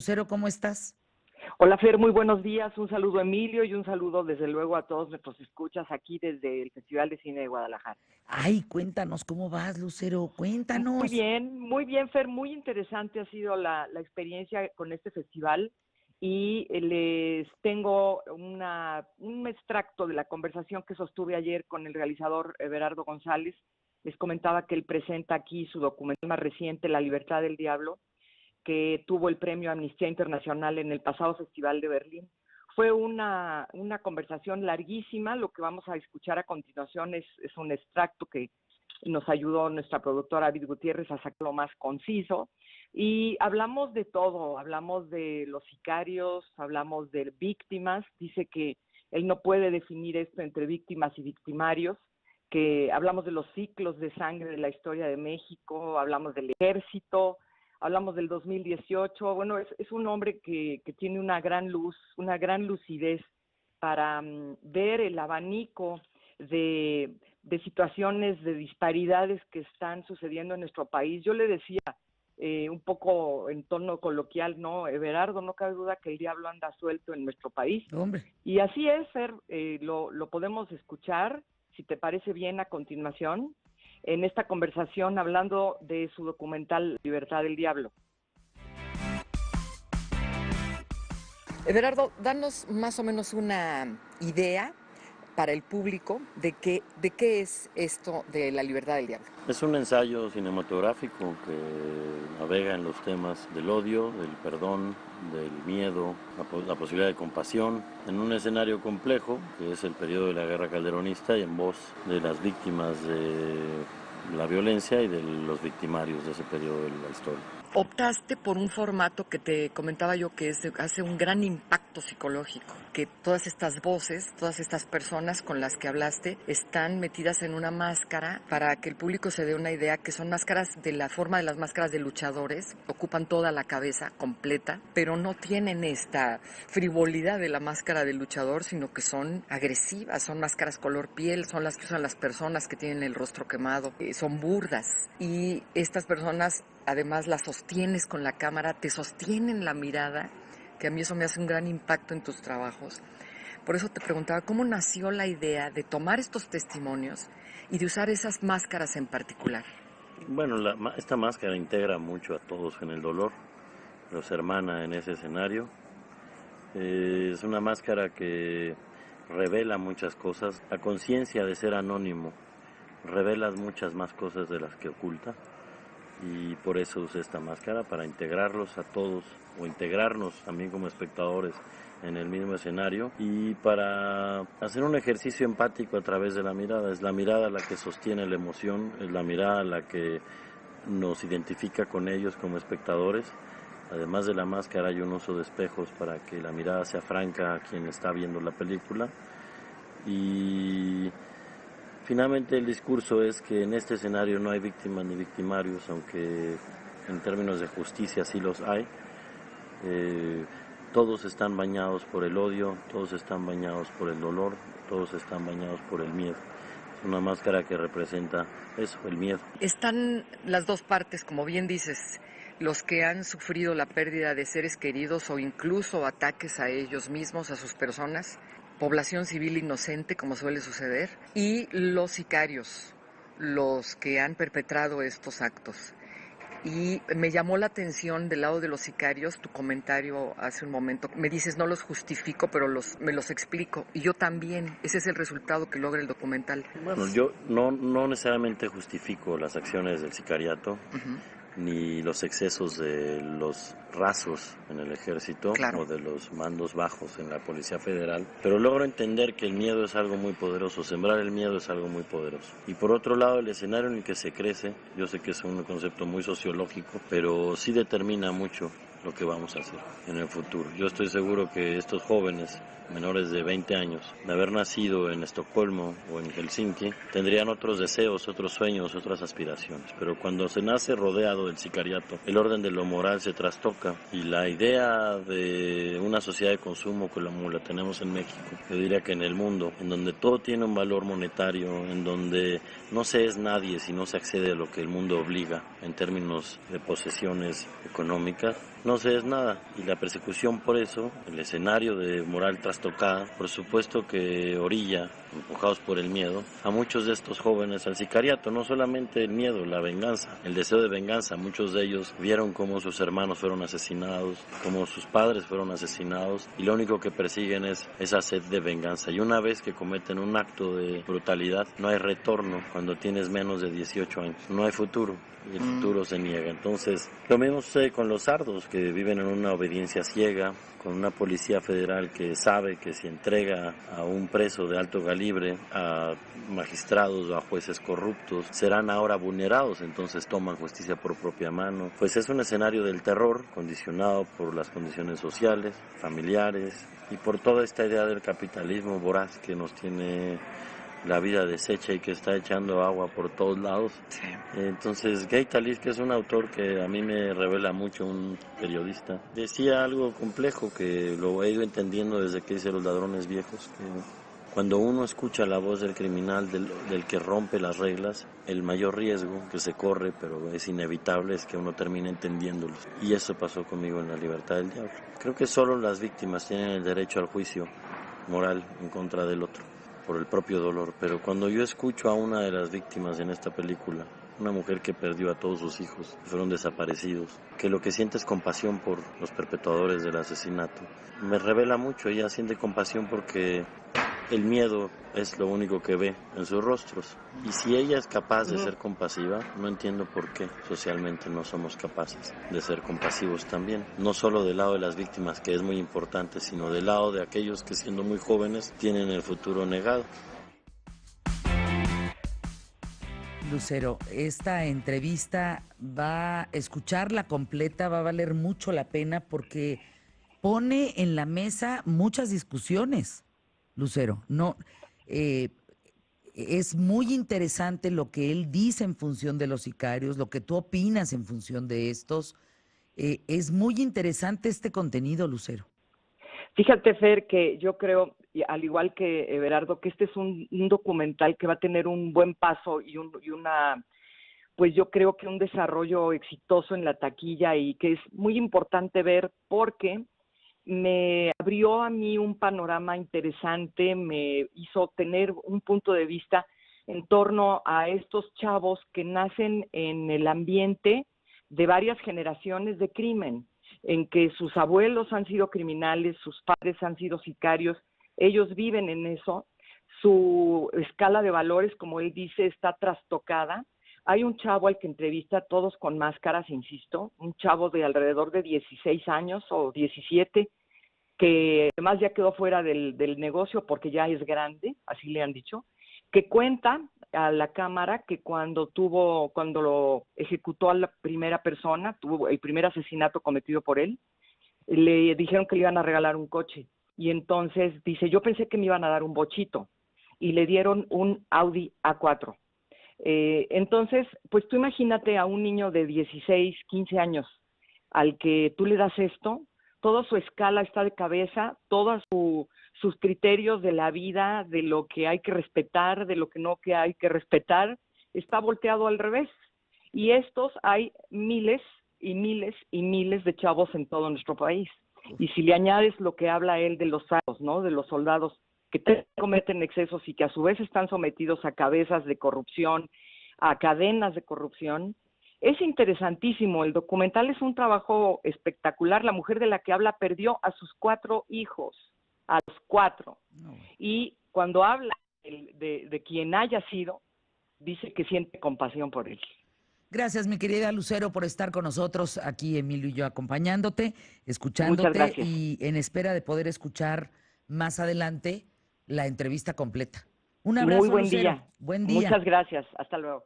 Lucero, ¿cómo estás? Hola Fer, muy buenos días. Un saludo a Emilio y un saludo desde luego a todos nuestros escuchas aquí desde el Festival de Cine de Guadalajara. Ay, cuéntanos, ¿cómo vas, Lucero? Cuéntanos. Muy bien Fer, muy interesante ha sido la experiencia con este festival y les tengo un extracto de la conversación que sostuve ayer con el realizador Everardo González. Les comentaba que él presenta aquí su documental más reciente, La Libertad del Diablo, que tuvo el premio Amnistía Internacional en el pasado Festival de Berlín. Fue una conversación larguísima. Lo que vamos a escuchar a continuación es un extracto que nos ayudó nuestra productora David Gutiérrez a sacarlo más conciso. Y hablamos de todo, hablamos de los sicarios, hablamos de víctimas. Dice que él no puede definir esto entre víctimas y victimarios, que hablamos de los ciclos de sangre de la historia de México, hablamos del ejército, hablamos del 2018. Bueno, es un hombre que tiene una gran luz, una gran lucidez para ver el abanico de situaciones, de disparidades que están sucediendo en nuestro país. Yo le decía, un poco en tono coloquial, ¿no? Everardo, no cabe duda que el diablo anda suelto en nuestro país. Hombre, Y así es, Fer, lo podemos escuchar, si te parece bien, a continuación, en esta conversación hablando de su documental Libertad del Diablo. Everardo, danos más o menos una idea para el público de qué es esto de La Libertad del Diablo. Es un ensayo cinematográfico que navega en los temas del odio, del perdón, del miedo, la posibilidad de compasión, en un escenario complejo que es el periodo de la guerra calderonista y en voz de las víctimas de la violencia y de los victimarios de ese periodo de la historia. Optaste por un formato que te comentaba yo que hace un gran impacto psicológico, que todas estas voces, todas estas personas con las que hablaste están metidas en una máscara para que el público se dé una idea que son máscaras de la forma de las máscaras de luchadores, ocupan toda la cabeza completa, pero no tienen esta frivolidad de la máscara del luchador, sino que son agresivas, son máscaras color piel, son las que usan las personas que tienen el rostro quemado, son burdas y estas personas además las sostienes con la cámara, te sostienen la mirada, que a mí eso me hace un gran impacto en tus trabajos. Por eso te preguntaba, ¿cómo nació la idea de tomar estos testimonios y de usar esas máscaras en particular? Bueno, esta máscara integra mucho a todos en el dolor, los hermana en ese escenario. Es una máscara que revela muchas cosas. La conciencia de ser anónimo revela muchas más cosas de las que oculta. Y por eso usé esta máscara, para integrarlos a todos, o integrarnos también como espectadores en el mismo escenario, y para hacer un ejercicio empático a través de la mirada. Es la mirada la que sostiene la emoción, es la mirada la que nos identifica con ellos como espectadores. Además de la máscara hay un uso de espejos para que la mirada sea franca a quien está viendo la película. Y finalmente el discurso es que en este escenario no hay víctimas ni victimarios, aunque en términos de justicia sí los hay. Todos están bañados por el odio, todos están bañados por el dolor, todos están bañados por el miedo. Es una máscara que representa eso, el miedo. Están las dos partes, como bien dices, los que han sufrido la pérdida de seres queridos o incluso ataques a ellos mismos, a sus personas, población civil inocente, como suele suceder, y los sicarios, los que han perpetrado estos actos. Y me llamó la atención del lado de los sicarios, tu comentario hace un momento. Me dices, no los justifico, pero me los explico. Y yo también, ese es el resultado que logra el documental. Bueno, yo no necesariamente justifico las acciones del sicariato. Ni los excesos de los rasos en el ejército, claro, o de los mandos bajos en la Policía Federal, pero logro entender que el miedo es algo muy poderoso, sembrar el miedo es algo muy poderoso. Y por otro lado, el escenario en el que se crece, yo sé que es un concepto muy sociológico, pero sí determina mucho lo que vamos a hacer en el futuro. Yo estoy seguro que estos jóvenes menores de 20 años, de haber nacido en Estocolmo o en Helsinki, tendrían otros deseos, otros sueños, otras aspiraciones. Pero cuando se nace rodeado del sicariato, el orden de lo moral se trastoca y la idea de una sociedad de consumo como la tenemos en México, yo diría que en el mundo, en donde todo tiene un valor monetario, en donde no se es nadie si no se accede a lo que el mundo obliga en términos de posesiones económicas, no se es nada. Y la persecución por eso, el escenario de moral trastocada, por supuesto que orilla, empujados por el miedo, a muchos de estos jóvenes al sicariato. No solamente el miedo, la venganza, el deseo de venganza. Muchos de ellos vieron cómo sus hermanos fueron asesinados, cómo sus padres fueron asesinados, y lo único que persiguen es esa sed de venganza. Y una vez que cometen un acto de brutalidad, no hay retorno cuando tienes menos de 18 años. No hay futuro. Y el futuro se niega. Entonces, lo mismo sucede con los sardos, que viven en una obediencia ciega, con una policía federal que sabe que si entrega a un preso de alto calibre a magistrados o a jueces corruptos, serán ahora vulnerados, entonces toman justicia por propia mano. Pues es un escenario del terror, condicionado por las condiciones sociales, familiares, y por toda esta idea del capitalismo voraz que nos tiene la vida deshecha y que está echando agua por todos lados. Sí. Entonces, Gay Talib, que es un autor que a mí me revela mucho, un periodista, decía algo complejo que lo he ido entendiendo desde que hice Los Ladrones Viejos, que cuando uno escucha la voz del criminal, del que rompe las reglas, el mayor riesgo que se corre, pero es inevitable, es que uno termine entendiéndolos. Y eso pasó conmigo en La Libertad del Diablo. Creo que solo las víctimas tienen el derecho al juicio moral en contra del otro, por el propio dolor. Pero cuando yo escucho a una de las víctimas en esta película, una mujer que perdió a todos sus hijos, fueron desaparecidos, que lo que siente es compasión por los perpetradores del asesinato, me revela mucho. Ella siente compasión porque el miedo es lo único que ve en sus rostros. Y si ella es capaz de ser compasiva, no entiendo por qué socialmente no somos capaces de ser compasivos también. No solo del lado de las víctimas, que es muy importante, sino del lado de aquellos que siendo muy jóvenes tienen el futuro negado. Lucero, esta entrevista va a escucharla completa, va a valer mucho la pena porque pone en la mesa muchas discusiones, Lucero. No, es muy interesante lo que él dice en función de los sicarios, lo que tú opinas en función de estos. Es muy interesante este contenido, Lucero. Fíjate, Fer, que yo creo, al igual que Everardo, que este es un documental que va a tener un buen paso y una, pues yo creo que un desarrollo exitoso en la taquilla, y que es muy importante ver porque me abrió a mí un panorama interesante, me hizo tener un punto de vista en torno a estos chavos que nacen en el ambiente de varias generaciones de crimen, en que sus abuelos han sido criminales, sus padres han sido sicarios, ellos viven en eso, su escala de valores, como él dice, está trastocada. Hay un chavo al que entrevista, todos con máscaras, insisto, un chavo de alrededor de 16 años o 17, que además ya quedó fuera del negocio porque ya es grande, así le han dicho, que cuenta a la cámara que cuando lo ejecutó a la primera persona, tuvo el primer asesinato cometido por él, le dijeron que le iban a regalar un coche. Y entonces dice, yo pensé que me iban a dar un bochito. Y le dieron un Audi A4. Entonces, pues tú imagínate a un niño de 16, 15 años al que tú le das esto, toda su escala está de cabeza, todos sus criterios de la vida, de lo que hay que respetar, de lo que no que hay que respetar, está volteado al revés. Y estos hay miles y miles y miles de chavos en todo nuestro país. Y si le añades lo que habla él de los soldados, ¿no? De los soldados que cometen excesos y que a su vez están sometidos a cabezas de corrupción, a cadenas de corrupción, es interesantísimo. El documental es un trabajo espectacular. La mujer de la que habla perdió a sus 4 hijos, a los 4. No. Y cuando habla de quien haya sido, dice que siente compasión por él. Gracias, mi querida Lucero, por estar con nosotros aquí, Emilio y yo acompañándote, escuchándote y en espera de poder escuchar más adelante la entrevista completa. Un abrazo, Muy buen Lucero. día. Buen día. Muchas gracias. Hasta luego.